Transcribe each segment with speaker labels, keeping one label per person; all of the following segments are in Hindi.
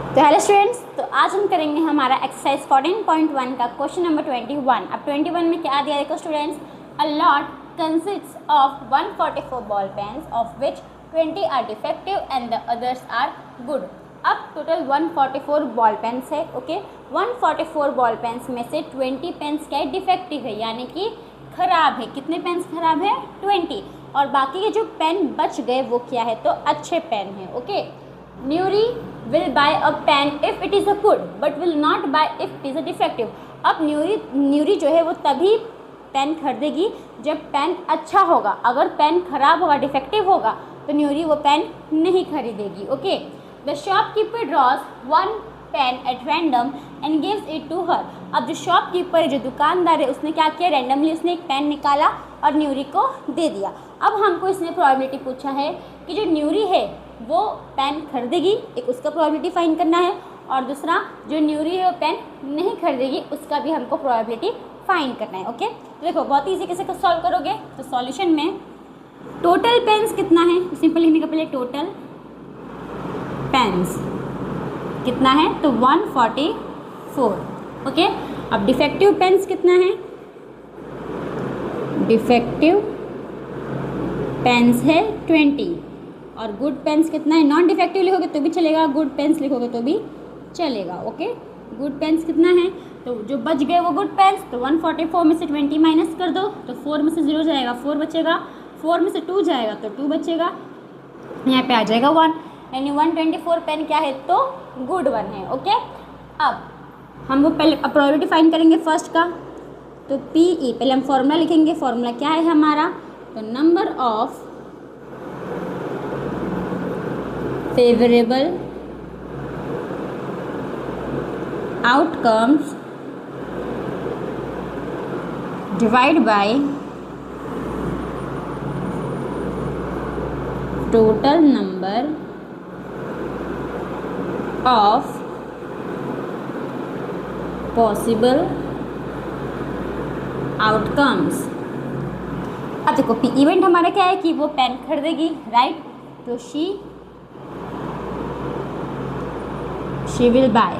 Speaker 1: तो हेलो स्टूडेंट्स, तो आज हम करेंगे हमारा एक्सरसाइज 14.1 का क्वेश्चन नंबर 21। अब 21 में क्या दिया देखो students, a lot consists of 144 ball pens of which 20 are defective and the others are good. अब टोटल 144 बॉल पेन्स है। ओके, 144 बॉल पेन्स में से 20 पेन्स क्या है, डिफेक्टिव है, यानी कि खराब है। कितने पेन्स खराब है? 20। और बाकी के जो पेन बच गए वो क्या है, तो अच्छे पेन है। Okay, Nuri will buy a pen if it is a good but will not buy if it is a defective। अब न्यूरी जो है वो तभी पेन खरीदेगी जब पेन अच्छा होगा। अगर पेन खराब होगा, डिफेक्टिव होगा, तो न्यूरी वो पेन नहीं खरीदेगी। Okay, the shopkeeper draws one pen at random and gives it to her. अब जो शॉपकीपर है, जो दुकानदार है, उसने क्या किया, रैंडमली उसने एक पेन निकाला और न्यूरी को दे दिया। अब हमको इसने प्रोबेबिलिटी पूछा है कि जो न्यूरी है वो पेन खरीदेगी, एक उसका प्रोबेबिलिटी फाइंड करना है, और दूसरा जो न्यूरी है वो पेन नहीं खरीदेगी, उसका भी हमको प्रोबेबिलिटी फाइंड करना है। ओके, तो देखो बहुत ईजी कैसे सॉल्व करोगे। तो सॉल्यूशन में टोटल पेन्स कितना है, सिंपल लिखने का पहले टोटल पेन्स कितना है, तो 144। ओके, अब डिफेक्टिव पेन्स कितना है, डिफेक्टिव पेन्स है 20, और गुड पेन्स कितना है, नॉन डिफेक्टिव लिखोगे तो भी चलेगा, गुड पेन्स लिखोगे तो भी चलेगा। ओके, गुड पेन्स कितना है, तो जो बच गए वो गुड पेन्स, तो 144 में से 20 माइनस कर दो, तो 4 में से 0 जाएगा, 4 बचेगा, 4 में से 2 जाएगा तो 2 बचेगा, यहाँ पे आ जाएगा 1, यानी 124 पेन क्या है, तो गुड वन है। ओके, अब हम वो पहले प्रोबेबिलिटी फाइंड करेंगे फर्स्ट का, तो PE पहले हम फॉर्मूला लिखेंगे। फॉर्मूला क्या है हमारा, तो number of favorable outcomes divided by total number of possible outcomes। अब देखो पी इवेंट हमारा क्या है कि वो पेन खरीदेगी, राइट, तो she will buy।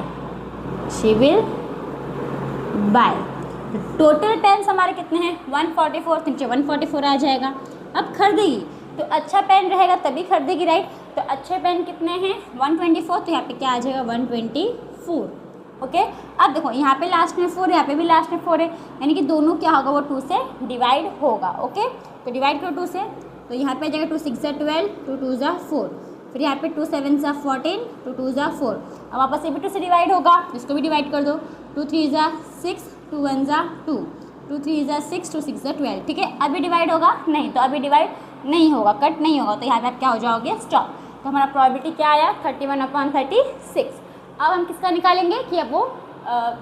Speaker 1: Total pens हमारे कितने हैं, 144, तो नीचे 144 आ जाएगा। अब खरीदेगी तो अच्छा पेन रहेगा तभी खरीदेगी, राइट, तो अच्छे पेन कितने हैं 124, तो यहाँ पे क्या आ जाएगा 124। ओके, अब देखो यहाँ पे लास्ट में 4, यहाँ पे भी लास्ट में 4 है, यानी कि दोनों क्या होगा, वो 2 से डिवाइड होगा। ओके, तो डिवाइड करो 2 से, तो यहाँ पे आ जाएगा 2 6 12, 2 2 4, फिर यहाँ पे 2 7 14, 2 2 4। अब वापस ये भी 2 से डिवाइड होगा, इसको भी डिवाइड कर दो, 2 3 6, 2 1 2, 2 3 6, 2 6 12। ठीक है, अभी डिवाइड होगा नहीं, तो अभी डिवाइड नहीं होगा, कट नहीं होगा, तो यहाँ पे आप क्या हो जाओगे, स्टॉप। तो हमारा प्रोबेबिलिटी क्या आया, 31/36। अब हम किसका निकालेंगे कि अब वो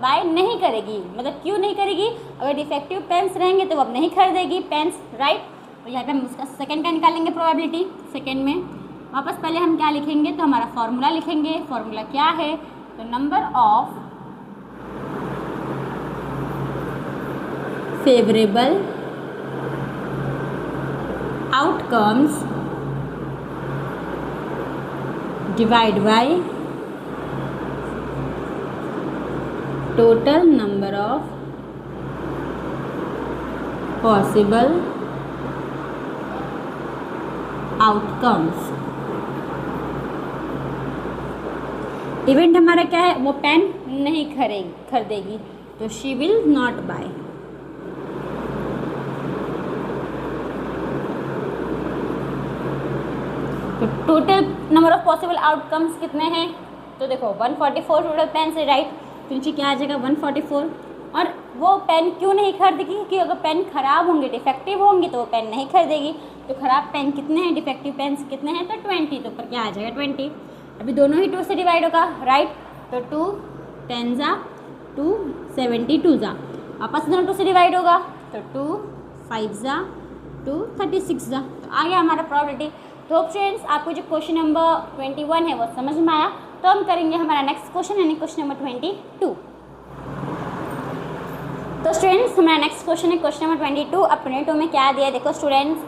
Speaker 1: बाय नहीं करेगी, मतलब क्यों नहीं करेगी, अगर डिफेक्टिव पेन्स रहेंगे तो वो अब नहीं खरीदेगी पेन्स, राइट। तो यहाँ पे हम उसका सेकेंड का निकालेंगे प्रोबेबिलिटी। सेकेंड में वापस पहले हम क्या लिखेंगे, तो हमारा फॉर्मूला लिखेंगे। फॉर्मूला क्या है, तो number of favourable outcomes divide by total number of possible outcomes. Event हमारा क्या है, वो पेन नहीं खरीदेगी, तो शी विल नॉट बाय। तो total number of possible outcomes कितने हैं, तो देखो 144 टोटल पेन से, राइट, तो नीचे क्या आ जाएगा 144। और वो पेन क्यों नहीं खरीदेगी, क्योंकि अगर पेन खराब होंगे, डिफेक्टिव होंगी, तो वो पेन नहीं खरीदेगी। तो खराब पेन कितने हैं, डिफेक्टिव पेन्स कितने हैं, तो 20, तो ऊपर क्या आ जाएगा 20। अभी दोनों ही 2 से डिवाइड होगा, राइट, तो 2 10 2 72 वापस दोनों 2 से डिवाइड होगा, तो 2 5 2 36 तो आ गया हमारा प्रोबेबिलिटी। तो फ्रेंड्स, आपको जो क्वेश्चन नंबर 21 है वो समझ में आया। तो हम करेंगे हमारा नेक्स्ट क्वेश्चन, यानी क्वेश्चन नंबर 22। तो स्टूडेंट्स, हमारा नेक्स्ट क्वेश्चन है क्वेश्चन नंबर 22। अब 22 में क्या दिया है देखो students,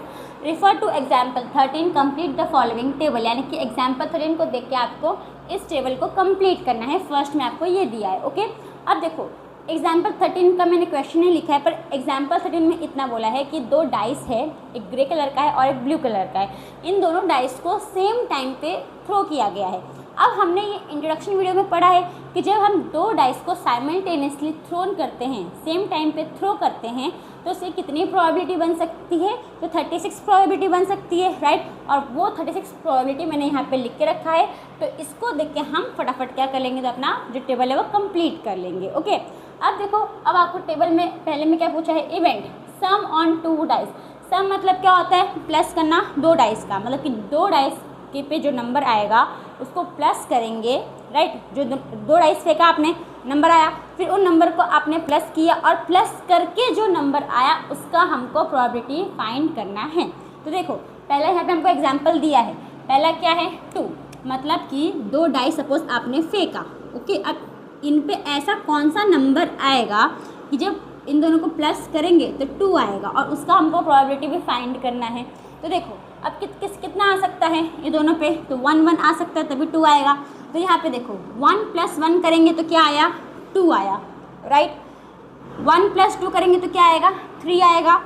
Speaker 1: refer to example 13 complete the following table, यानी कि एग्जाम्पल 13 को देख के आपको इस टेबल को कंप्लीट करना है। फर्स्ट में आपको ये दिया है। ओके, अब देखो एग्जाम्पल 13 का मैंने क्वेश्चन नहीं लिखा है, पर एग्जाम्पल 13 में इतना बोला है कि 2 डाइस है, एक ग्रे कलर का है और एक ब्लू कलर का है। इन दोनों डाइस को सेम टाइम पे थ्रो किया गया है। अब हमने ये इंट्रोडक्शन वीडियो में पढ़ा है कि जब हम 2 डाइस को साइमल्टेनियसली थ्रोन करते हैं, सेम टाइम पे थ्रो करते हैं, तो उससे कितनी प्रोबेबिलिटी बन सकती है? तो 36 प्रोबेबिलिटी बन सकती है, राइट। और वो 36 प्रोबेबिलिटी मैंने यहाँ पे लिख के रखा है, तो इसको देख के हम फटाफट क्या कर लेंगे, तो अपना जो टेबल है वो कंप्लीट कर लेंगे। ओके, अब देखो, अब आपको टेबल में पहले में क्या पूछा है, इवेंट सम ऑन 2 डाइस। सम मतलब क्या होता है? प्लस करना 2 डाइस का, मतलब कि 2 डाइस के पे जो नंबर आएगा उसको प्लस करेंगे, राइट। जो 2 डाइस फेंका आपने, नंबर आया, फिर उन नंबर को आपने प्लस किया और प्लस करके जो नंबर आया उसका हमको प्रोबेबिलिटी फाइंड करना है। तो देखो पहले यहाँ पे हमको एग्जांपल दिया है, पहला क्या है 2, मतलब कि 2 डाइस सपोज आपने फेंका। ओके, अब इन पे ऐसा कौन सा नंबर आएगा कि जब इन दोनों को प्लस करेंगे तो 2 आएगा, और उसका हमको प्रोबेबिलिटी भी फाइंड करना है। तो देखो अब कितना आ सकता है ये दोनों पे, तो 1 1 आ सकता है, तभी 2 आएगा। तो यहाँ पे देखो 1 + 1 करेंगे तो क्या आया, 2 आया, राइट। 1 + 2 करेंगे तो क्या आएगा, 3 आएगा।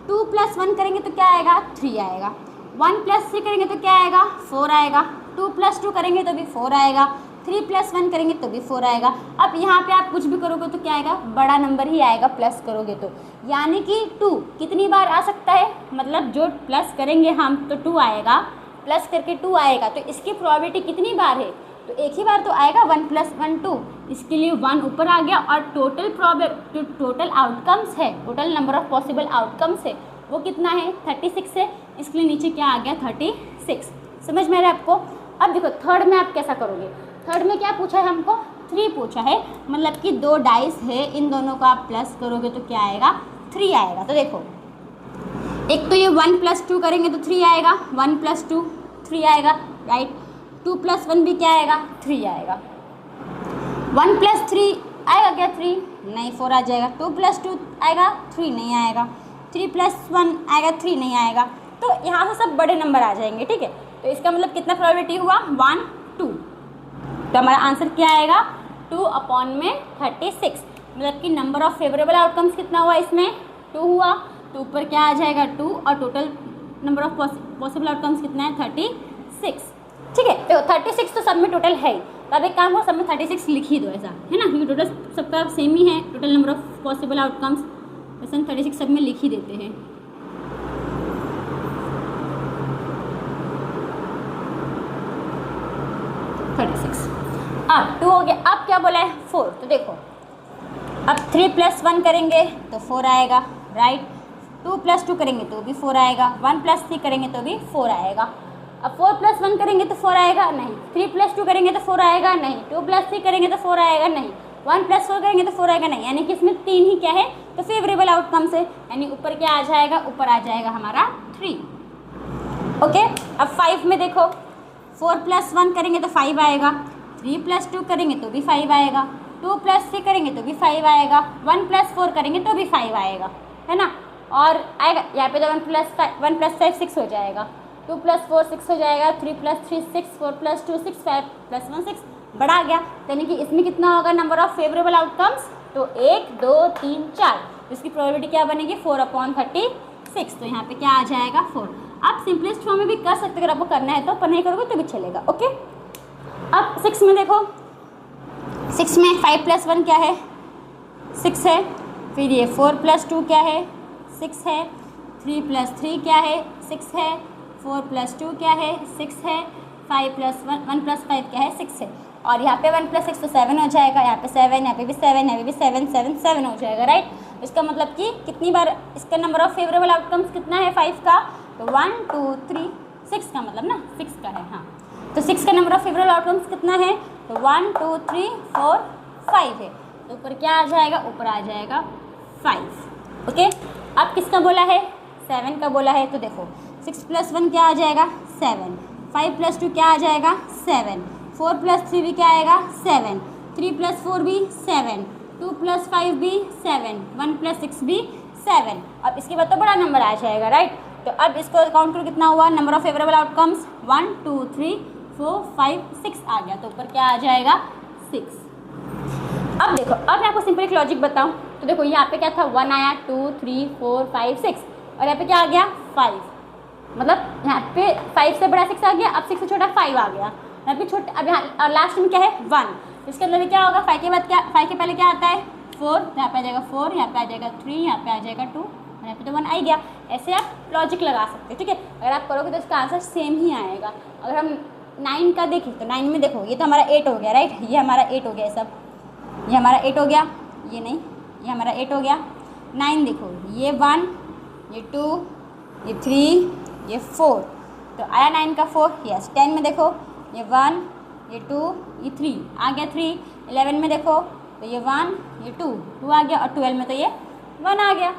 Speaker 1: 2 + 1 करेंगे तो क्या आएगा, 3 आएगा। 1 + 3 करेंगे तो क्या आएगा, 4 आएगा। 2 + 2 करेंगे तो भी 4 आएगा। 3 + 1 करेंगे तो भी 4 आएगा। अब यहाँ पे आप कुछ भी करोगे तो क्या आएगा, बड़ा नंबर ही आएगा प्लस करोगे तो, यानी कि 2 कितनी बार आ सकता है, मतलब जो प्लस करेंगे हम तो 2 आएगा, प्लस करके 2 आएगा, तो इसकी प्रोबेबिलिटी कितनी बार है, तो एक ही बार तो आएगा, 1 + 1 2, इसके लिए 1 ऊपर आ गया, और टोटल आउटकम्स है, total number of possible outcomes है वो कितना है, 36 है, इसके लिए नीचे क्या आ गया, 36। समझ में आ रहा है आपको। अब देखो थर्ड में आप कैसा करोगे, थर्ड में क्या पूछा है हमको, 3 पूछा है, मतलब कि 2 डाइस है, इन दोनों को आप प्लस करोगे तो क्या आएगा, 3 आएगा। तो देखो एक तो ये 1 + 2 करेंगे तो 3 आएगा, 1 + 2 3 आएगा, राइट। 2 + 1 भी क्या आएगा, 3 आएगा। 1 + 3 आएगा क्या, 3 नहीं, 4 आ जाएगा। 2 + 2 आएगा, 3 नहीं आएगा। 3 + 1 आएगा, 3 नहीं आएगा। तो यहाँ से सब बड़े नंबर आ जाएंगे, ठीक है। तो इसका मतलब कितना प्रोबेबिलिटी हुआ, 1 2, तो हमारा आंसर क्या आएगा, 2/36, मतलब कि नंबर ऑफ फेवरेबल आउटकम्स कितना हुआ, इसमें 2 हुआ, तो ऊपर क्या आ जाएगा 2, और total number of possible outcomes कितना है, 36, ठीक है। तो 36 तो सब में टोटल है, तो अब एक काम हो, सब में 36 लिख ही दो, ऐसा है ना, क्योंकि टोटल सबका सेम ही है, total number of possible outcomes, वैसे 36 सब में लिख ही देते हैं। अब 2 हो गया, अब क्या बोला है 4, तो देखो अब 3 + 1 करेंगे तो 4 आएगा, राइट। 2 + 2 करेंगे तो भी 4 आएगा। 1 + 3 करेंगे तो भी 4 आएगा। अब 4 + 1 करेंगे तो 4 आएगा नहीं, 3 + 2 करेंगे तो 4 आएगा नहीं, 2 + 3 करेंगे तो 4 आएगा नहीं, 1 + 4 करेंगे तो 4 आएगा नहीं, यानी कि इसमें 3 ही क्या है, तो फेवरेबल आउटकम्स है, यानी ऊपर क्या आ जाएगा, ऊपर आ जाएगा हमारा 3। ओके, अब 5 में देखो 4 + 1 करेंगे तो 5 आएगा, 3 + 2 करेंगे तो भी 5 आएगा, 2 + 3 करेंगे तो भी 5 आएगा, 1 + 4 करेंगे तो भी 5 आएगा, है ना। और आएगा यहाँ पे तो 1 + 5 6 हो जाएगा, 2 + 4 6 हो जाएगा, 3 + 3 6, 4 + 2 6, 5 + 1 6, बड़ा आ गया, यानी कि इसमें कितना होगा नंबर ऑफ फेवरेबल आउटकम्स, तो 1 2 3 4, इसकी प्रोबेबिलिटी क्या बनेगी, 4/36, तो यहाँ पे क्या आ जाएगा 4। आप सिंपलेस्ट फॉर्म में भी कर सकते, अगर आपको करना है तो, पर नहीं करोगे तो भी चलेगा। ओके, अब 6 में देखो, 6 में 5 + 1 क्या है, 6 है, फिर ये 4 + 2 क्या है, 6 है, 3 + 3 क्या है, 6 है, 4 + 2 क्या है, 6 है, 5 + 1 + 5 क्या है, 6 है, और यहाँ पे 1 + 6 तो 7 हो जाएगा, यहाँ पे 7, यहाँ पे भी 7, यहाँ पे भी 7 7 7 हो जाएगा, राइट। इसका मतलब कि कितनी बार इसका नंबर ऑफ फेवरेबल आउटकम्स कितना है 5 का, तो 1 2 3 6 का मतलब ना 6 का है, हाँ, तो 6 का नंबर ऑफ फेवरेबल आउटकम्स कितना है, तो 1 2 3 4 5 है, तो ऊपर क्या आ जाएगा, ऊपर आ जाएगा 5। ओके, अब किसका बोला है, 7 का बोला है, तो देखो 6 + 1 क्या आ जाएगा 7, 5 + 2 क्या आ जाएगा 7, 4 + 3 भी क्या आएगा 7, 3 + 4 भी 7, 2 + 5 भी 7, 1 + 6 भी 7। अब इसके बाद तो बड़ा नंबर आ जाएगा, राइट। तो अब इसको काउंट करो कितना हुआ, नंबर ऑफ फेवरेबल आउटकम्स 1 2 3 4 5 6 आ गया, तो ऊपर क्या आ जाएगा 6। अब देखो, अब मैं आपको सिंपल एक लॉजिक बताऊं, तो देखो यहाँ पे क्या था 1 आया, 2 3 4 5 6 और यहाँ पे क्या आ गया 5, मतलब यहाँ पे 5 से बड़ा 6 आ गया, अब 6 से छोटा 5 आ गया, यहाँ पे छोटे, अब यहाँ और लास्ट में क्या है 1, इसके अंदर क्या होगा 5 के बाद क्या, 5 के पहले क्या आता है 4, तो यहाँ पे आ जाएगा 4, यहाँ पे आ जाएगा 3, यहाँ पे आ जाएगा 2 और यहाँ पे तो 1 आ गया। ऐसे आप लॉजिक लगा सकते हैं, ठीक है। अगर आप करोगे तो इसका आंसर सेम ही आएगा। अगर हम 9 का देखें तो 9 में देखो ये तो हमारा 8 हो गया, राइट, ये हमारा 8 हो गया, सब ये हमारा 8 हो गया, ये नहीं, ये हमारा 8 हो गया। 9 देखो, ये 1, ये 2, ये 3, ये 4, तो आया 9 का 4, यस। 10 में देखो ये 1, ये 2, ये 3 आ गया 3। 11 में देखो तो ये 1, ये 2 आ गया, और 12 में तो ये 1 आ गया।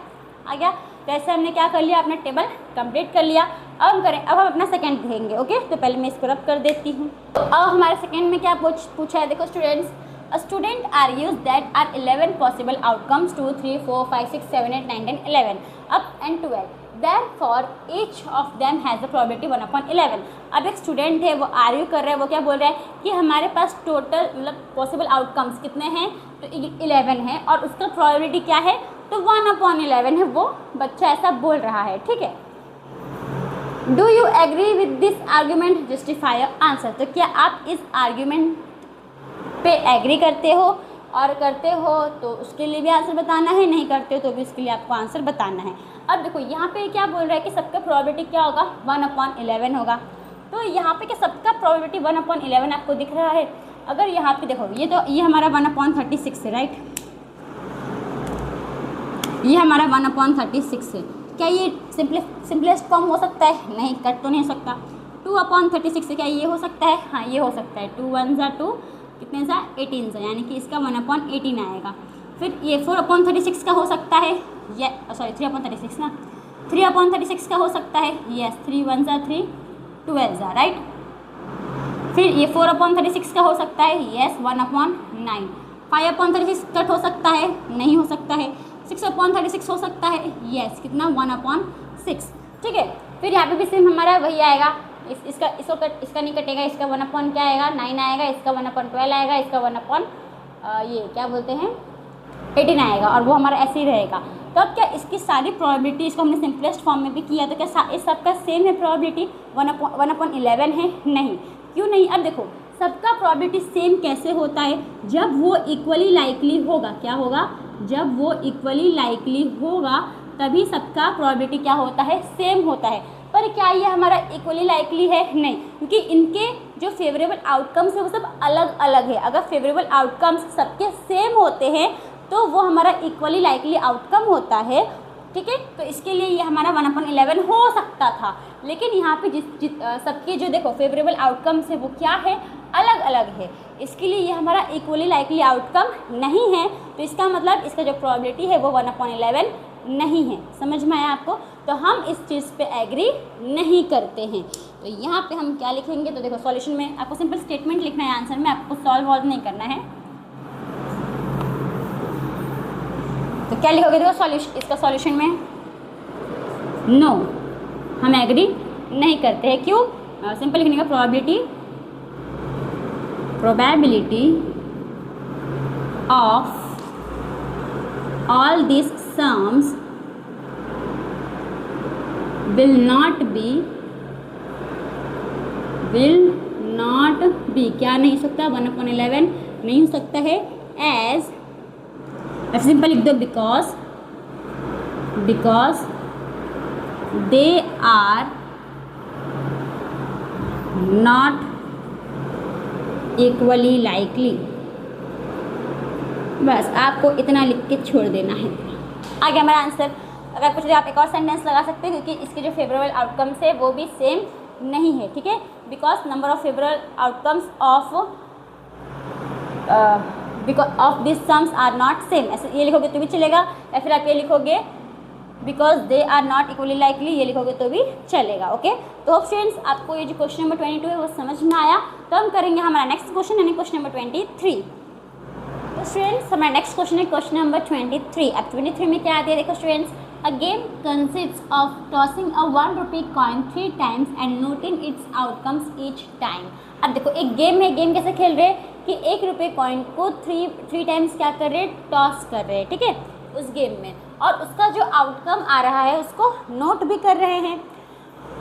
Speaker 1: तो ऐसे हमने क्या कर लिया, अपना टेबल कंप्लीट कर लिया। अब हम करें, अब हम अपना सेकंड देखेंगे, ओके। तो पहले मैं इसको रब कर देती हूँ। तो अब हमारे सेकंड में क्या पूछा है, देखो students, a student are used that are 11 possible outcomes 2 3 4 5 6 7 8 9 10 11 up and 12, therefore each of them has a probability 1/11। अब एक स्टूडेंट है, वो आर्ग्यू कर रहा है, वो क्या बोल रहा है कि हमारे पास टोटल मतलब पॉसिबल आउटकम्स कितने हैं, तो 11 है, और उसका प्रोबेबिलिटी क्या है, तो 1/11 है। वो बच्चा ऐसा बोल रहा है, ठीक है। Do you agree with this argument, justify your answer. तो क्या आप इस आर्ग्यूमेंट पे एग्री करते हो, और करते हो तो उसके लिए भी आंसर बताना है, नहीं करते हो तो भी उसके लिए आपको आंसर बताना है। अब देखो यहाँ पे क्या बोल रहा है कि सबका प्रोबेबिलिटी क्या होगा, 1/11 होगा। तो यहाँ पे क्या सबका प्रोबेबिलिटी 1/11 आपको दिख रहा है। अगर यहाँ पे देखो, ये तो ये हमारा 1/36 है, राइट, ये हमारा 1/36 है। क्या ये सिंपलेस्ट फॉर्म हो सकता है, नहीं, कट तो नहीं हो सकता। 2/36 से क्या ये हो सकता है, हाँ ये हो सकता है। 2 1 ज़ा 2, कितने सा 18 सा, यानी कि इसका 1/18 आएगा। फिर ये 4/36 का हो सकता है, ये सॉरी 3/36 ना, 3/36 का हो सकता है, यस, 3 1 ज़ा 3, 12 ज़ा, राइट। फिर ये 4/36 का हो सकता है, यस, 1/9। 5/36 कट हो सकता है, नहीं हो सकता है। 6/36 हो सकता है, यस, कितना 1/6, ठीक है। फिर यहाँ पे भी सेम हमारा वही आएगा, इसका नहीं कटेगा, इसका 1 क्या आएगा 9 आएगा, इसका 1/12 आएगा, इसका 1 ये क्या बोलते हैं 18 आएगा, और वो हमारा ऐसे ही रहेगा। तो अब क्या इसकी सारी प्रोबेबिलिटी, इसको हमने सिंपलेस्ट फॉर्म में भी किया, तो क्या इस सबका सेम है प्रोबेबिलिटी, 1/11 है, नहीं, क्यों नहीं। अब देखो सबका प्रोबेबिलिटी सेम कैसे होता है, जब वो इक्वली लाइकली होगा। क्या होगा, जब वो इक्वली लाइकली होगा तभी सबका प्रोबेबिलिटी क्या होता है, सेम होता है। पर क्या ये हमारा इक्वली लाइकली है, नहीं, क्योंकि इनके जो फेवरेबल आउटकम्स है वो सब अलग अलग है। अगर फेवरेबल आउटकम्स सबके सेम होते हैं तो वो हमारा इक्वली लाइकली आउटकम होता है, ठीक है। तो इसके लिए ये हमारा 1/11 हो सकता था, लेकिन यहाँ पे सबके जो देखो फेवरेबल आउटकम्स है वो क्या है, अलग अलग है। इसके लिए ये हमारा इक्वली लाइकली आउटकम नहीं है। तो इसका मतलब इसका जो प्रोबेबिलिटी है वो 1/11 नहीं है। समझ में आया आपको। तो हम इस चीज़ पे एग्री नहीं करते हैं। तो यहाँ पे हम क्या लिखेंगे, तो देखो सॉल्यूशन में आपको सिंपल स्टेटमेंट लिखना है, आंसर में आपको सॉल्व वॉल्व नहीं करना है। तो क्या लिखोगे, देखो सॉल्यूशन, इसका सॉल्यूशन में नो, हम एग्री नहीं करते हैं। क्यों, सिंपल लिखने का probability of all these sums will not be क्या नहीं हो सकता, 1/11 नहीं हो सकता है, as सिंपल लिख दो, because they are not equally likely। बस आपको इतना लिख के छोड़ देना है। आगे हमारा आंसर, अगर पूछे आप एक और सेंटेंस लगा सकते हैं, क्योंकि इसके जो फेवरेबल आउटकम्स है वो भी सेम नहीं है, ठीक है। Because number of favourable outcomes of this sums are not same, ऐसे ये लिखोगे तो भी चलेगा, या फिर आप ये लिखोगे because they are not equally likely, ये लिखोगे तो भी चलेगा, ओके। तो फ्रेंड्स आपको ये जो क्वेश्चन नंबर 22 है वो समझ में आया। तो हम करेंगे हमारा नेक्स्ट क्वेश्चन, यानी क्वेश्चन नंबर 23। तो स्टूडेंट्स हमारा नेक्स्ट क्वेश्चन है क्वेश्चन नंबर 23। अब 23 में क्या आ दिया, देखो students, A game consists of tossing a 1 rupee coin 3 times and noting its outcomes each time. अब देखो एक गेम है, गेम कैसे खेल रहे हैं कि 1 रुपये कॉइन को थ्री टाइम्स क्या कर रहे हैं, टॉस कर रहे हैं, ठीक है, उस गेम में, और उसका जो आउटकम आ रहा है उसको नोट भी कर रहे हैं।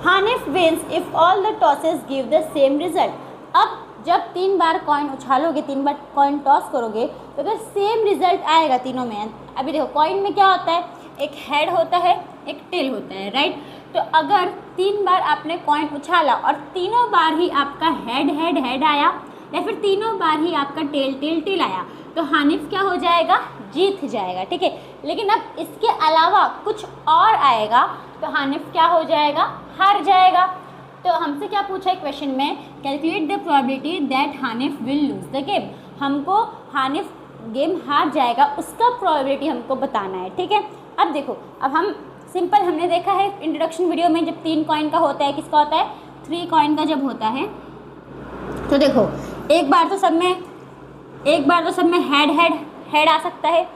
Speaker 1: Hanif wins if all the tosses give the same result. अब जब 3 बार कॉइन उछालोगे, 3 बार कॉइन टॉस करोगे तो फिर सेम रिजल्ट आएगा तीनों में। अभी देखो कॉइन में क्या होता है, एक हेड होता है, एक टेल होता है, राइट। तो अगर 3 बार आपने कॉइन उछाला और तीनों बार ही आपका हेड आया या फिर तीनों बार ही आपका टेल आया तो हानिफ क्या हो जाएगा, जीत जाएगा, ठीक है। लेकिन अब इसके अलावा कुछ और आएगा तो हानिफ क्या हो जाएगा, हार जाएगा। तो हमसे क्या पूछा है क्वेश्चन में, calculate the probability that Hanif will lose the game. हमको हानिफ गेम हार जाएगा उसका प्रोबेबिलिटी हमको बताना है, ठीक है। अब देखो, अब हम सिंपल, हमने देखा है इंट्रोडक्शन वीडियो में जब 3 कॉइन का होता है, किसका होता है, 3 कॉइन का जब होता है तो देखो एक बार तो सब में हेड आ सकता है,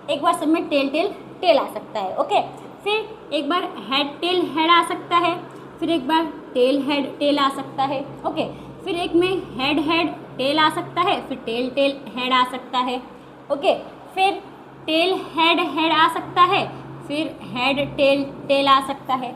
Speaker 1: एक बार सब में टेल आ सकता है, ओके। फिर एक बार हेड आ सकता है, फिर एक बार टेल आ सकता है, ओके। फिर एक में हेड टेल आ सकता है, फिर टेल हेड आ सकता है, ओके। फिर टेल हेड आ सकता है, फिर हेड टेल आ सकता है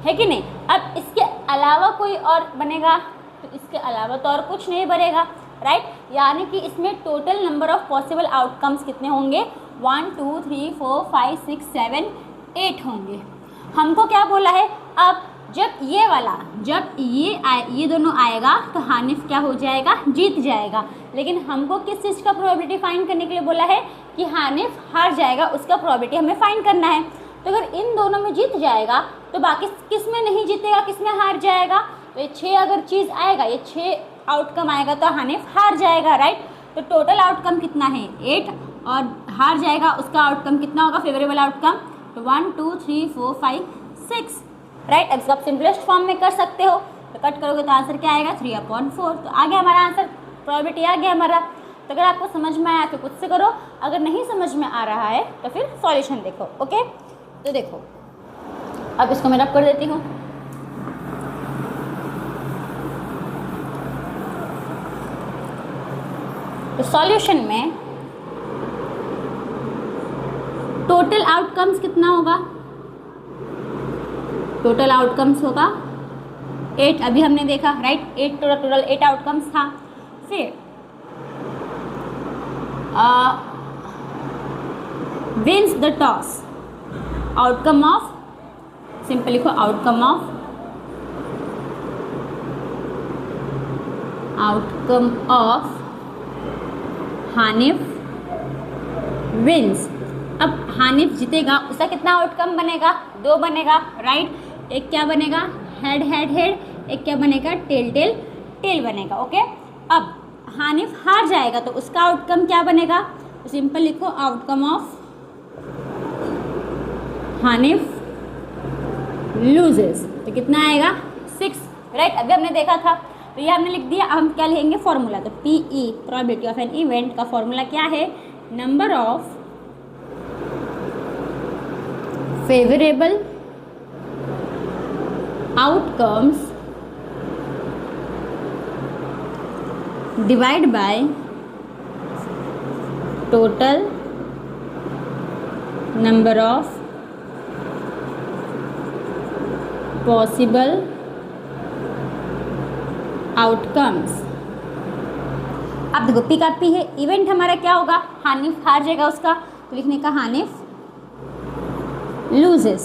Speaker 1: कि नहीं। अब इसके अलावा कोई और बनेगा तो इसके अलावा तो और कुछ नहीं बनेगा, राइट। यानी कि इसमें total number of possible outcomes कितने होंगे, 1 2 3 4 5 6 7 8 होंगे। हमको क्या बोला है, अब जब ये दोनों आएगा तो हानिफ क्या हो जाएगा, जीत जाएगा। लेकिन हमको किस चीज़ का प्रोबेबिलिटी फाइंड करने के लिए बोला है कि हानिफ हार जाएगा, उसका प्रोबेबिलिटी हमें फाइंड करना है। तो अगर इन दोनों में जीत जाएगा तो बाकी किस में नहीं जीतेगा, किस में हार जाएगा। तो ये 6 अगर चीज़ आएगा, ये 6 आउटकम आएगा तो हानिफ हार जाएगा, राइट। तो टोटल आउटकम कितना है, 8, और हार जाएगा उसका आउटकम कितना होगा, फेवरेबल आउटकम, तो 1 2 3 4 5 6, राइट। अब इसको आप सिंपलेस्ट फॉर्म में कर सकते हो, तो कट करोगे तो आंसर क्या आएगा, 3/4। तो आ गया हमारा आंसर, प्रोबेबिलिटी आ गया हमारा। तो अगर आपको समझ में आया तो खुद से करो, अगर नहीं समझ में आ रहा है तो फिर सॉल्यूशन देखो, ओके। तो देखो अब इसको मैं रब कर देती हूँ। तो सॉल्यूशन में टोटल आउटकम्स कितना होगा, टोटल आउटकम्स होगा 8, अभी हमने देखा, राइट। 8 टोटल 8 आउटकम्स था। फिर wins the toss, outcome of, simple लिखो, आउटकम ऑफ हानिफ विंस। अब हानिफ जीतेगा, उसका कितना आउटकम बनेगा, 2 बनेगा, राइट। एक क्या बनेगा, हेड, एक क्या बनेगा, टेल बनेगा, ओके। अब हानिफ हार जाएगा तो उसका आउटकम क्या बनेगा, तो सिंपल लिखो, आउटकम ऑफ हानिफ लूजेस। तो कितना आएगा, 6, राइट। अभी हमने देखा था, तो ये हमने लिख दिया। अब हम क्या लिखेंगे, फॉर्मूला। तो PE, probability of an event का फॉर्मूला क्या है, number of favourable outcomes divide by total number of possible outcomes। अब देखो पी का पी है, इवेंट हमारा क्या होगा, हानिफ हार जाएगा उसका, तो लिखने का Hanif loses.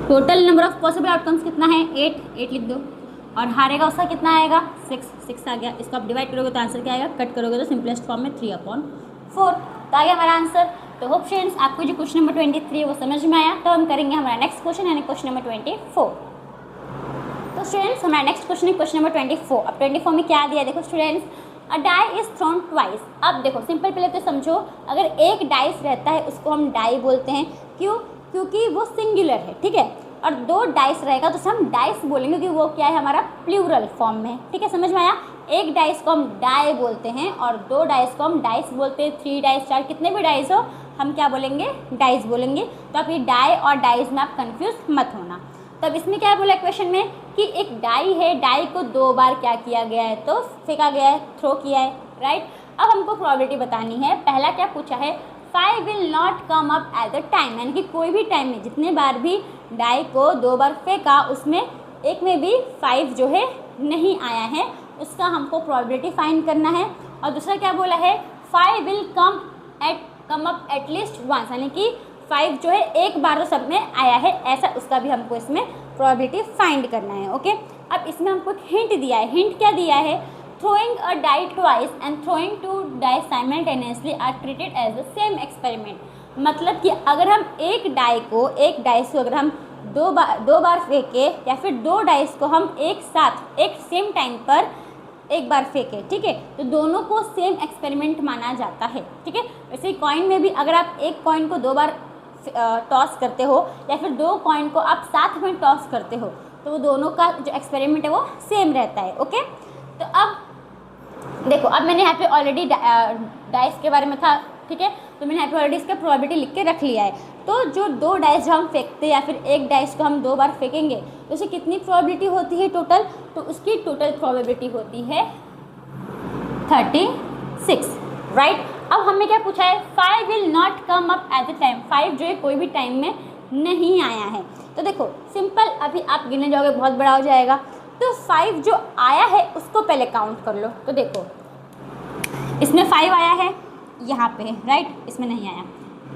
Speaker 1: Total number of possible outcomes कितना है, 8 लिख दो, और हारेगा उसका कितना आएगा, 6 आ गया। इसको आप डिवाइड करोगे तो आंसर क्या आएगा, कट करोगे तो सिंपलेस्ट फॉर्म में 3/4। तो आ गया हमारा आंसर। तो होप फ्रेंड्स आपको जो क्वेश्चन नंबर 23 वो समझ में आया। तो हम करेंगे हमारा नेक्स्ट क्वेश्चन, यानी क्वेश्चन नंबर 24। तो स्टूडेंट्स हमारा नेक्स्ट क्वेश्चन है क्वेश्चन नंबर 24। अब 24 में क्या दिया, देखो students, a die is thrown twice. अब देखो सिंपल, पहले तो समझो, अगर एक डाइस रहता है उसको हम डाई बोलते हैं, क्यों, क्योंकि वो सिंगुलर है, ठीक है। और 2 डाइस रहेगा तो हम डाइस बोलेंगे क्योंकि वो क्या है, हमारा प्लूरल फॉर्म में, ठीक है, समझ में आया। एक डाइस को हम डाई बोलते हैं और 2 डाइस को हम डाइस बोलते हैं। 3 डाइस 4, कितने भी डाइस हो हम क्या बोलेंगे, डाइस बोलेंगे। तो आप ये डाई और डाइस में आप कंफ्यूज मत होना। तब इसमें क्या बोला क्वेश्चन में कि एक डाई है, डाई को 2 बार क्या किया गया है, तो फेंका गया है, थ्रो किया है, राइट। अब हमको प्रोबेबिलिटी बतानी है। पहला क्या पूछा है, 5 will not come up at the time, यानी कि कोई भी टाइम में जितने बार भी डाई को 2 बार फेंका उसमें एक में भी 5 जो है नहीं आया है, उसका हमको प्रोबेबिलिटी फाइंड करना है। और दूसरा क्या बोला है, 5 will come up at least once, यानी कि 5 जो है एक बार तो सब में आया है, ऐसा उसका भी हमको इसमें प्रोबेबिलिटी फाइंड करना है। ओके, अब इसमें हमको एक हिंट दिया है। हिंट क्या दिया है, throwing a die twice and throwing 2 dice simultaneously are treated as the same experiment। मतलब कि अगर हम एक डाइस को अगर हम दो बार फेंके या फिर 2 डाइस को हम एक साथ एक सेम टाइम पर एक बार फेंके, ठीक है, तो दोनों को सेम एक्सपेरिमेंट माना जाता है, ठीक है। वैसे कॉइन में भी अगर आप एक कॉइन को 2 बार टॉस करते हो या फिर 2 कॉइन को आप साथ में टॉस करते हो तो वो दोनों का जो एक्सपेरिमेंट है वो सेम रहता है। ओके, तो अब देखो, अब मैंने यहाँ पे ऑलरेडी डाइस के बारे में था, ठीक है, तो मैंने यहाँ पे ऑलरेडी इसका प्रोबेबिलिटी लिख के रख लिया है। तो जो 2 डाइस जो हम फेंकते हैं या फिर एक डाइस को हम 2 बार फेंकेंगे तो उसे कितनी प्रोबेबिलिटी होती है टोटल, तो उसकी टोटल प्रोबेबिलिटी होती है 36, राइट। अब हमें क्या पूछा है, 5 will not come up at the time, 5 जो है कोई भी टाइम में नहीं आया है। तो देखो सिंपल, अभी आप गिनने जाओगे बहुत बड़ा हो जाएगा, तो 5 जो आया है उसको पहले काउंट कर लो। तो देखो इसमें 5 आया है, यहाँ पे है, राइट, इसमें नहीं आया।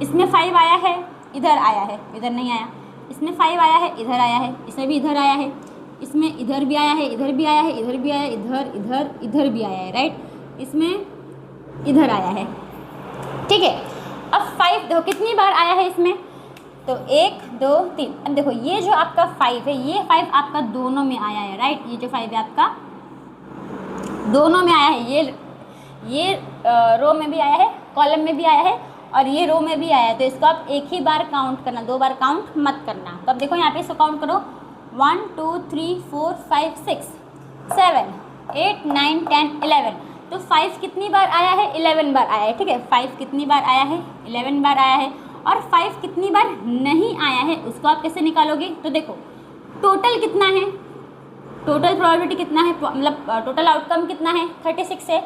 Speaker 1: इसमें 5 आया है, इधर आया है, इधर नहीं आया। इसमें 5 आया है, इधर आया है, इसमें भी इधर आया है, इसमें इधर भी आया है, इधर भी आया है, इधर भी आया है, इधर इधर इधर भी आया है, राइट, इसमें इधर आया है, ठीक है। अब 5 देखो कितनी बार आया है इसमें, तो 1 2 3। अब देखो ये जो आपका 5 है, ये 5 आपका दोनों में आया है, राइट, ये जो 5 है आपका दोनों में आया है, ये रो में भी आया है, कॉलम में भी आया है और ये रो में भी आया है। तो इसको आप एक ही बार काउंट करना, 2 बार काउंट मत करना। तो अब देखो यहाँ पे इसको काउंट करो, 1 2 3 4 5 6 7 8 9 10 11। तो 5 कितनी बार आया है, 11 बार आया है, ठीक है। 5 कितनी बार आया है, 11 बार आया है। और 5 कितनी बार नहीं आया है उसको आप कैसे निकालोगे, तो देखो टोटल कितना है, टोटल प्रोबेबिलिटी कितना है, मतलब टोटल आउटकम कितना है, 36 है।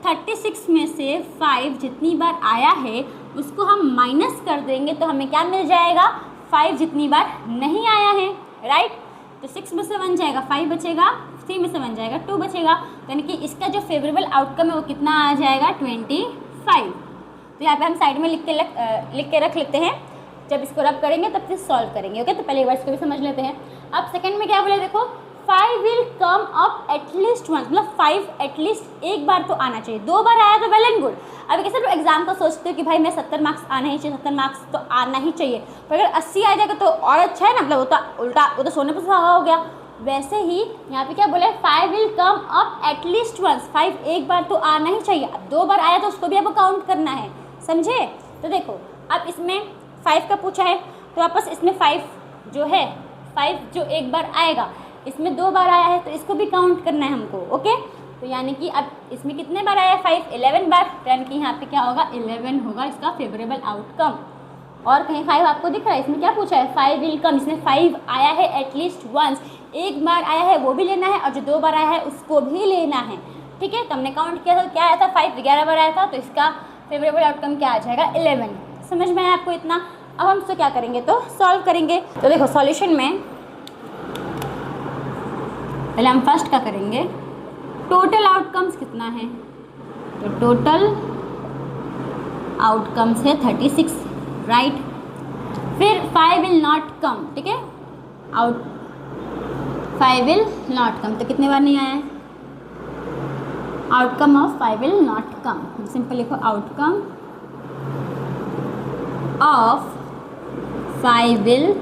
Speaker 1: 36 में से 5 जितनी बार आया है उसको हम माइनस कर देंगे तो हमें क्या मिल जाएगा, 5 जितनी बार नहीं आया है, राइट। तो 6 में से 1 जाएगा, 5 बचेगा, 3 में से 1 जाएगा, 2 बचेगा, यानी कि इसका जो फेवरेबल आउटकम है वो कितना आ जाएगा, 25। तो यहाँ पे हम साइड में लिख के रख लेते हैं, जब इसको रब करेंगे तब फिर सॉल्व करेंगे। ओके, तो पहले वर्ड्स को भी समझ लेते हैं। अब सेकंड में क्या बोले, देखो 5 will come up at least once, मतलब 5 एटलीस्ट एक बार तो आना चाहिए, 2 बार आया तो वेल एंड गुड। अब कैसे तो एग्जाम का सोचते हो कि भाई मैं 70 मार्क्स आना ही चाहिए, 70 मार्क्स तो आना ही चाहिए, पर अगर 80 आ जाएगा तो और अच्छा है ना, मतलब वो तो उल्टा, वो तो सोने पर सुहागा हो गया। वैसे ही यहाँ पे क्या बोले, 5 will come up at least once, 5 एक बार तो आना ही चाहिए। अब 2 बार आया तो उसको भी आपको काउंट करना है, समझे। तो देखो अब इसमें 5 का पूछा है तो वापस इसमें 5 जो है, 5 जो एक बार आएगा, इसमें 2 बार आया है तो इसको भी काउंट करना है हमको। ओके, तो यानी कि अब इसमें कितने बार आया है, 5 11 बार, यानी कि यहाँ पे क्या होगा, 11 होगा इसका फेवरेबल आउटकम। और कहीं 5 आपको दिख रहा है, इसमें क्या पूछा है, 5 विल कम, इसमें 5 आया है एटलीस्ट वंस, एक बार आया है वो भी लेना है और जो 2 बार आया है उसको भी लेना है, ठीक है। तो हमने काउंट किया था, क्या आया था, 5 11 बार आया था, तो इसका फेवरेबल आउटकम क्या आ जाएगा, 11। समझ में आया आपको इतना। अब हम इसको क्या करेंगे, तो सॉल्व करेंगे। तो देखो सॉल्यूशन में पहले हम फर्स्ट का करेंगे, टोटल आउटकम्स कितना है, तो टोटल आउटकम्स है 36, राइट। फिर 5 विल नॉट कम, ठीक है, 5 विल नॉट कम, तो कितने बार नहीं आया है, outcome of 5 will not come, simple लिखो outcome of 5 will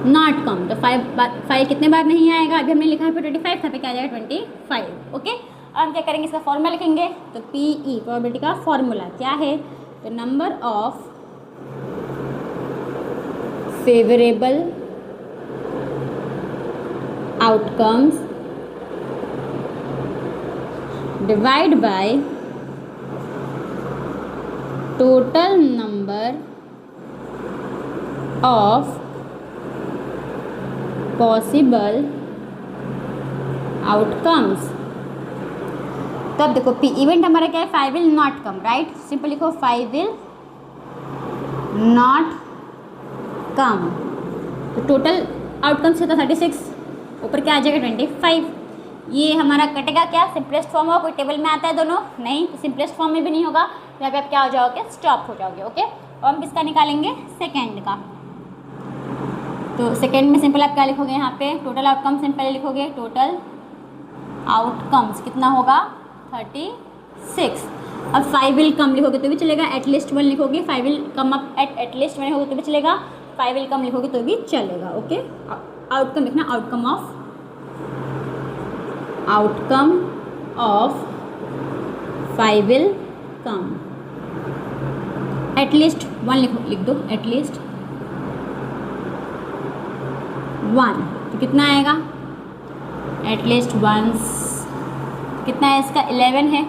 Speaker 1: not come. तो 5 कितने बार नहीं आएगा, अभी हमने लिखा है 25 था, पे क्या आ जाएगा 25। ओके, अब हम क्या करेंगे, इसका फॉर्मूला लिखेंगे। तो PE प्रोबेबिलिटी का फॉर्मूला क्या है, तो number of favourable outcomes divide by total number of possible outcomes। तो अब देखो पी इवेंट हमारा क्या है, 5 will not come, right. Simple लिखो 5 will not come। तो टोटल आउटकम्स होता 36, ऊपर क्या आ जाएगा 25। ये हमारा कटेगा क्या, सिंपलेस्ट फॉर्म होगा, कोई टेबल में आता है दोनों नहीं, तो सिंपलेस्ट फॉर्म में भी नहीं होगा, यहाँ पे आप क्या हो जाओगे, स्टॉप हो जाओगे। ओके, और हम किसका निकालेंगे, सेकेंड का। तो सेकेंड में सिंपल आप क्या लिखोगे, यहाँ पे टोटल आउटकम्स सिंपल लिखोगे, टोटल आउटकम्स कितना होगा 36। अब 5 विल कम लिखोगे तो भी चलेगा, एटलीस्ट 1 लिखोगे, 5 विल कम अप एटलीस्ट 1 लिखोगे तो भी चलेगा, 5 विल कम लिखोगे तो भी चलेगा। ओके, आउटकम लिखना, outcome of 5 will come, at least 1 लिख दो, एटलीस्ट 1, तो कितना आएगा, एटलीस्ट 1 कितना है इसका 11 है,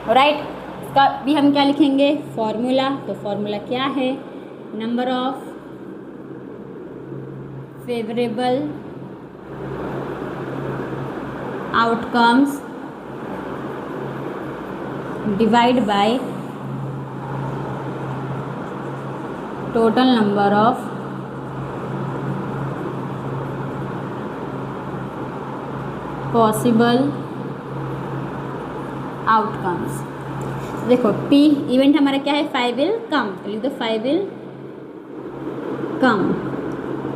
Speaker 1: राइट। इसका भी हम क्या लिखेंगे, फॉर्मूला। तो फॉर्मूला क्या है, number of favourable outcomes divide by total number of possible outcomes. देखो पी इवेंट हमारा क्या है, 5 विल कम, तो लिख दो 5 विल कम।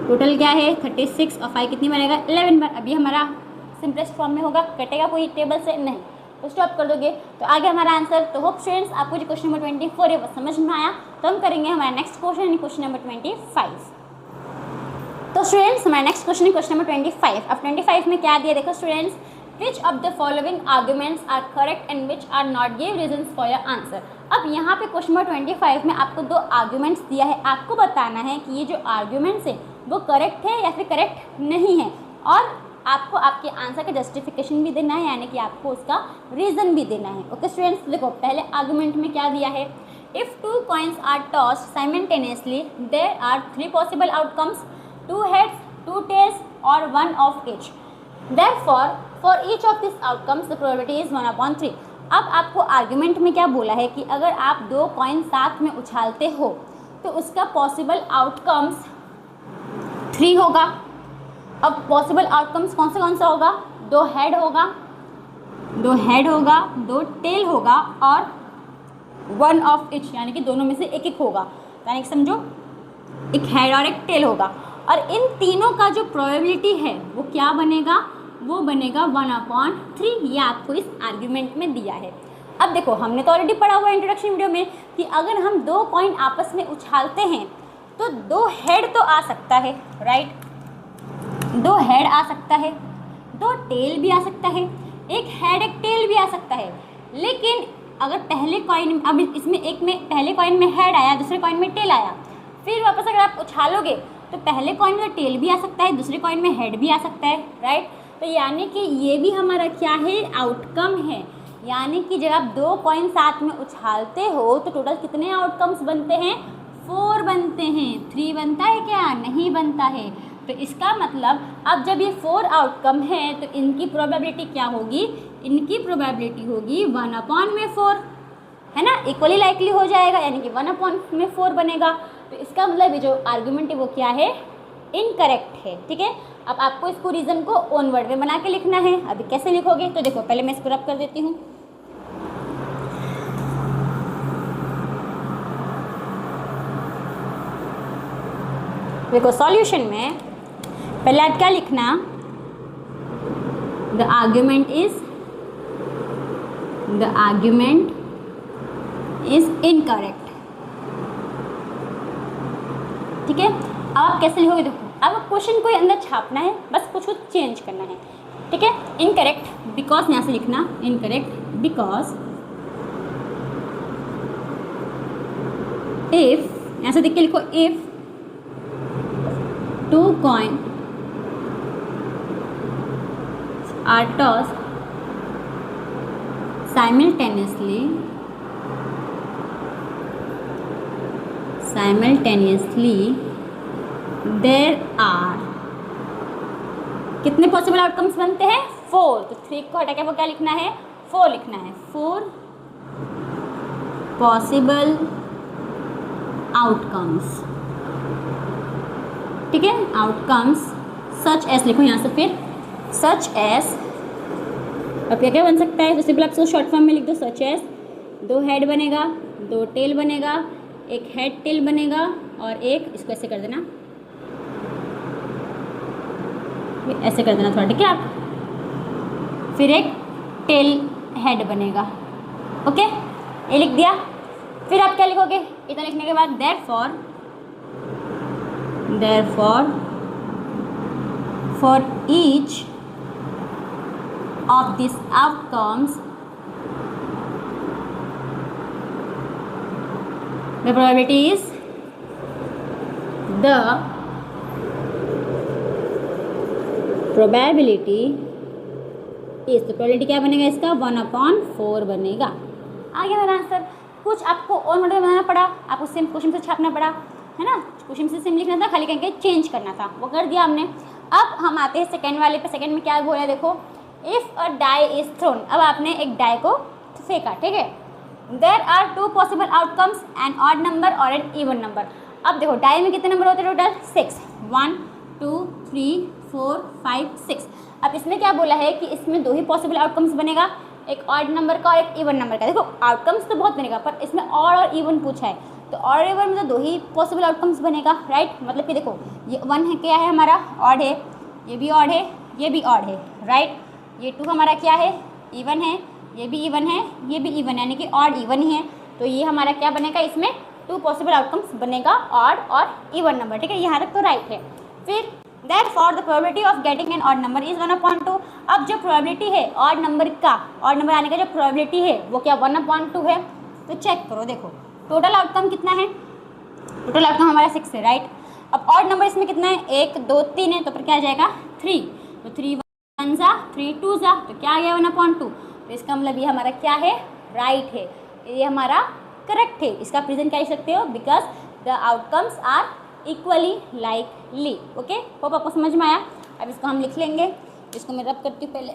Speaker 1: टोटल क्या है 36 और 5 कितनी बनेगा 11 बार। अभी हमारा सिंपलेस्ट फॉर्म में होगा, कटेगा कोई टेबल से नहीं, तो स्टॉप कर दोगे तो आगे हमारा आंसर। तो होप स्टूडेंट्स आपको जो क्वेश्चन नंबर 24 है वो समझ में आया। तो हम करेंगे हमारा नेक्स्ट क्वेश्चन, क्वेश्चन नंबर 25। तो स्टूडेंट्स हमारा नेक्स्ट क्वेश्चन है क्वेश्चन नंबर 25। अब 25 में क्या दिया, देखो students, which of the following arguments are correct and which are not, give reasons for your answer। अब यहाँ पे क्वेश्चन नंबर 25 में आपको 2 आर्ग्यूमेंट्स दिया है, आपको बताना है कि ये जो आर्ग्यूमेंट्स है वो करेक्ट है या फिर करेक्ट नहीं है, और आपको आपके आंसर का जस्टिफिकेशन भी देना है, यानी कि आपको उसका रीज़न भी देना है। ओके स्टूडेंट्स, देखो पहले आर्ग्यूमेंट में क्या दिया है, if 2 coins are tossed simultaneously there are 3 possible outcomes, 2 heads, 2 tails or 1 of each, therefore for each of these outcomes the probability is 1/3। अब आपको आर्ग्यूमेंट में क्या बोला है कि अगर आप 2 कॉइन साथ में उछालते हो तो उसका पॉसिबल आउटकम्स 3 होगा। अब पॉसिबल आउटकम्स कौन सा होगा, 2 हेड होगा, 2 टेल होगा और 1 ऑफ इच, यानी कि दोनों में से एक एक होगा, यानी कि समझो एक हेड और एक टेल होगा। और इन तीनों का जो प्रोबेबिलिटी है वो क्या बनेगा, वो बनेगा 1/3। ये आपको इस आर्ग्यूमेंट में दिया है। अब देखो हमने तो ऑलरेडी पढ़ा हुआ है इंट्रोडक्शन वीडियो में कि अगर हम 2 कॉइन आपस में उछालते हैं तो 2 हेड तो आ सकता है, राइट, 2 हेड आ सकता है, 2 टेल भी आ सकता है, एक हेड एक टेल भी आ सकता है। लेकिन अगर पहले कॉइन, अब इसमें एक में पहले कॉइन में हेड आया, दूसरे कॉइन में टेल आया, फिर वापस अगर आप उछालोगे तो पहले कॉइन में टेल भी आ सकता है, दूसरे कॉइन में हेड भी आ सकता है, राइट। तो यानी कि ये भी हमारा क्या है, आउटकम है। यानी कि जब आप 2 कॉइन साथ में उछालते हो तो टोटल कितने आउटकम्स बनते हैं, 4 बनते हैं। 3 बनता है क्या, नहीं बनता है। तो इसका मतलब अब जब ये 4 आउटकम है तो इनकी प्रोबेबिलिटी क्या होगी, इनकी प्रोबेबिलिटी होगी 1/4, है ना, इक्वली लाइकली हो जाएगा, यानी कि 1/4 बनेगा। तो इसका मतलब ये जो आर्ग्यूमेंट है वो क्या है, इनकरेक्ट है। ठीक है, अब आपको इसको रीज़न को ओन वर्ड में बना के लिखना है। अभी कैसे लिखोगे, तो देखो पहले मैं इसको रब कर देती हूँ। देखो सॉल्यूशन में पहले आप क्या लिखना, द आर्ग्यूमेंट इज इनकरेक्ट। ठीक है, अब आप कैसे लिखोगे, देखो अब क्वेश्चन को अंदर छापना है, बस कुछ चेंज करना है। ठीक है, इनकरेक्ट बिकॉज, यहाँ से लिखना इनकरेक्ट बिकॉज इफ, यहाँ से देख के लिखो, if 2 coins are tossed simultaneously simultaneously there are, कितने पॉसिबल आउटकम्स बनते हैं? 4। तो 3 को हटा के वो क्या लिखना है? 4 लिखना है। 4 पॉसिबल आउटकम्स, ठीक है। आउटकम्स सच एस लिखो यहाँ से, फिर सच एस, अब क्या क्या बन सकता है? तो सिंपल आप इसको शॉर्ट फॉर्म में लिख दो, सच एस, 2 हेड बनेगा, 2 टेल बनेगा, एक हेड टेल बनेगा और एक, इसको ऐसे कर देना, ऐसे कर देना थोड़ा, ठीक है आप, फिर एक टेल हेड बनेगा। ओके, ये लिख दिया। फिर आप क्या लिखोगे? इतना लिखने के बाद therefore for each of this outcomes the probability is the probability is, तो probability क्या बनेगा इसका? 1/4 बनेगा। आ गया मेरा आंसर। कुछ आपको और मॉडल बनाना पड़ा, आपको सेम क्वेश्चन से छापना पड़ा, है ना, क्वेश्चन से सेम लिखना था, खाली करके चेंज करना था, वो कर दिया हमने। अब हम आते हैं सेकेंड वाले पे। सेकेंड में क्या बोला है देखो, if a die is thrown, अब आपने एक डाई को फेंका, ठीक है, there are 2 possible outcomes, an odd number और एन इवन नंबर। अब देखो डाई में कितने नंबर होते हैं टोटल? 6, 1 2 3 4 5 6। अब इसमें क्या बोला है कि इसमें 2 ही पॉसिबल आउटकम्स बनेगा, एक ऑड नंबर का और एक इवन नंबर का। देखो आउटकम्स तो बहुत बनेगा, पर इसमें ऑड और इवन पूछा है, तो ऑड और इवन में तो 2 ही पॉसिबल आउटकम्स बनेगा, राइट। मतलब कि देखो ये 1 है, क्या है हमारा? ऑड है, ये भी ऑड है, ये भी ऑड है, राइट। ये 2 हमारा क्या है? इवन है, ये भी इवन है, ये भी इवन है, यानी कि ऑड इवन ही है। तो ये हमारा क्या बनेगा? इसमें 2 पॉसिबल आउटकम्स बनेगा, ऑड और इवन नंबर, ठीक है। यहाँ तक तो राइट है। फिर Therefore the probability of getting an odd number is 1/2। अब जो प्रोबेबिलिटी है ऑड नंबर का, ऑड नंबर आने का जो प्रोबेबिलिटी है वो क्या 1/2 है। तो चेक करो, देखो टोटल आउटकम कितना है? टोटल आउटकम हमारा 6 है, राइट। अब ऑड नंबर इसमें कितना है? 1 2 3 है, तो फिर क्या आ जाएगा? 3। तो 3 1 जा, 3 2 जा, तो क्या आ गया? 1/2। तो इसका मतलब ये हमारा क्या है? राइट है, ये हमारा करेक्ट है। इसका प्रेजेंट क्या लिख सकते हो? Because the outcomes are equally likely. Okay, hope आपको समझ में आया। अब इसको हम लिख लेंगे, इसको मैं रब करती हूँ पहले।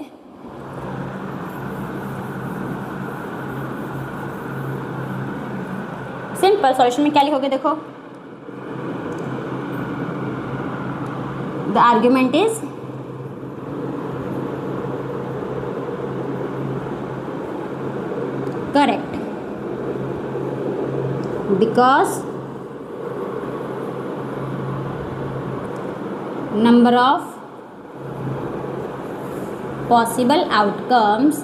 Speaker 1: सिंपल सॉल्यूशन में क्या लिखोगे? देखो the argument is correct because number of possible outcomes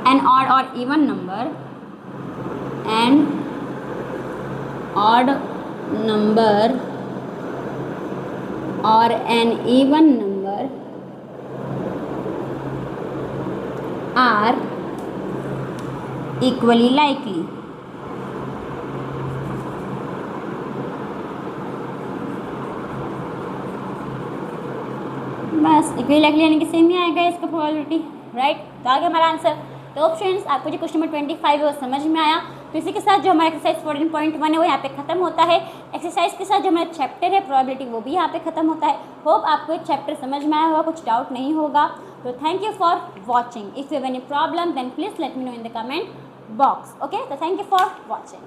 Speaker 1: an odd or even number, an odd number or an even number are equally likely। बस इक्वली लाइकली यानी कि सेम ही आएगा इसका प्रोबेबिलिटी, राइट। तो आगे हमारा आंसर। तो फ्रेंड्स आपको जो क्वेश्चन नंबर 25 है वो समझ में आया। तो इसी के साथ जो हमारा एक्सरसाइज 14.1 है वो यहाँ पे खत्म होता है। एक्सरसाइज के साथ जो हमारा चैप्टर है प्रोबेबिलिटी वो भी यहाँ पे खत्म होता है। होप आपको ये चैप्टर समझ में आया होगा, कुछ डाउट नहीं होगा। तो thank you for watching. If you have any problem then please let me know in the comment box। Okay, so thank you for watching।